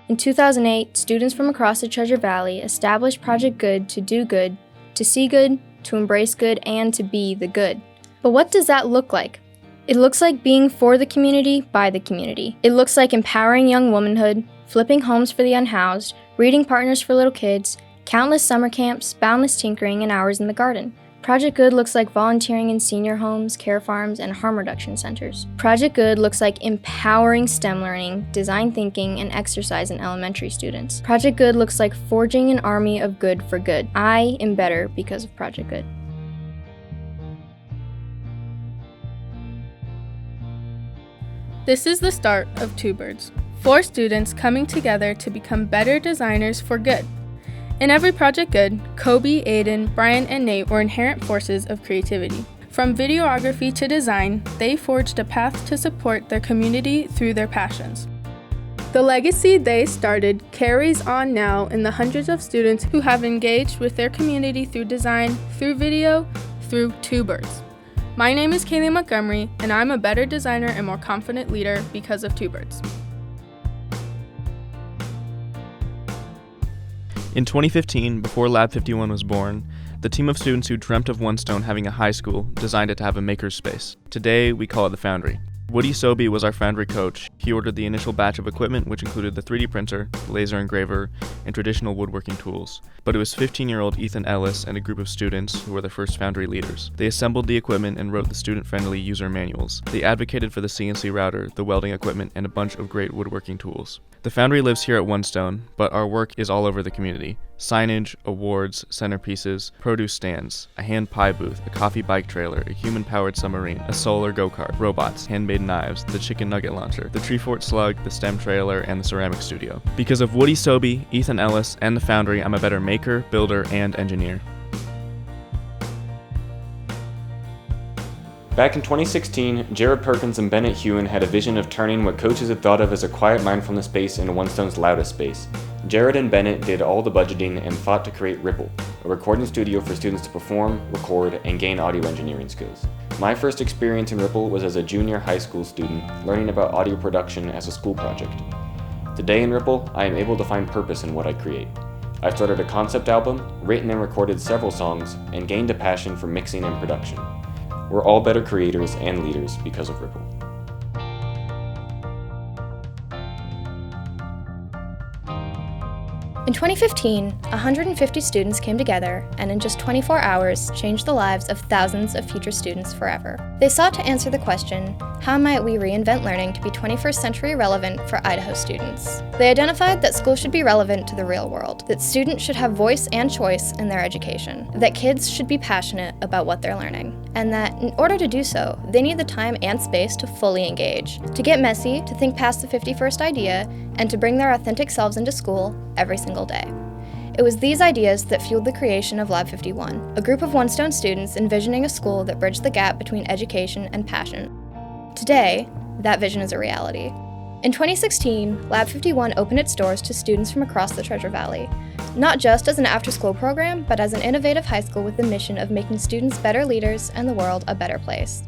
In 2008, students from across the Treasure Valley established Project Good to do good, to see good, to embrace good, and to be the good. But what does that look like? It looks like being for the community, by the community. It looks like empowering young womanhood, flipping homes for the unhoused, reading partners for little kids, countless summer camps, boundless tinkering, and hours in the garden. Project Good looks like volunteering in senior homes, care farms, and harm reduction centers. Project Good looks like empowering STEM learning, design thinking, and exercise in elementary students. Project Good looks like forging an army of good for good. I am better because of Project Good. This is the start of Two Birds, 4 students coming together to become better designers for good. In every Project Good, Kobe, Aiden, Brian, and Nate were inherent forces of creativity. From videography to design, they forged a path to support their community through their passions. The legacy they started carries on now in the hundreds of students who have engaged with their community through design, through video, through Two Birds. My name is Kaylee Montgomery, and I'm a better designer and more confident leader because of Two Birds. In 2015, before Lab 51 was born, the team of students who dreamt of One Stone having a high school designed it to have a maker's space. Today, we call it the Foundry. Woody Sobey was our Foundry coach. He ordered the initial batch of equipment, which included the 3D printer, laser engraver, and traditional woodworking tools. But it was 15-year-old Ethan Ellis and a group of students who were the first Foundry leaders. They assembled the equipment and wrote the student-friendly user manuals. They advocated for the CNC router, the welding equipment, and a bunch of great woodworking tools. The Foundry lives here at One Stone, but our work is all over the community. Signage, awards, centerpieces, produce stands, a hand pie booth, a coffee bike trailer, a human-powered submarine, a solar go-kart, robots, handmade knives, the chicken nugget launcher, the tree fort slug, the STEM trailer, and the ceramic studio. Because of Woody Sobey, Ethan Ellis, and the Foundry, I'm a better maker, builder, and engineer. Back in 2016, Jared Perkins and Bennett Hewen had a vision of turning what coaches had thought of as a quiet mindfulness space into One Stone's loudest space. Jared and Bennett did all the budgeting and fought to create Ripple, a recording studio for students to perform, record, and gain audio engineering skills. My first experience in Ripple was as a junior high school student, learning about audio production as a school project. Today in Ripple, I am able to find purpose in what I create. I've started a concept album, written and recorded several songs, and gained a passion for mixing and production. We're all better creators and leaders because of Ripple. In 2015, 150 students came together and in just 24 hours changed the lives of thousands of future students forever. They sought to answer the question, how might we reinvent learning to be 21st century relevant for Idaho students? They identified that schools should be relevant to the real world, that students should have voice and choice in their education, that kids should be passionate about what they're learning, and that in order to do so, they need the time and space to fully engage, to get messy, to think past the 51st idea, and to bring their authentic selves into school every single day. It was these ideas that fueled the creation of Lab 51, a group of One Stone students envisioning a school that bridged the gap between education and passion. Today, that vision is a reality. In 2016, Lab 51 opened its doors to students from across the Treasure Valley, not just as an after-school program, but as an innovative high school with the mission of making students better leaders and the world a better place.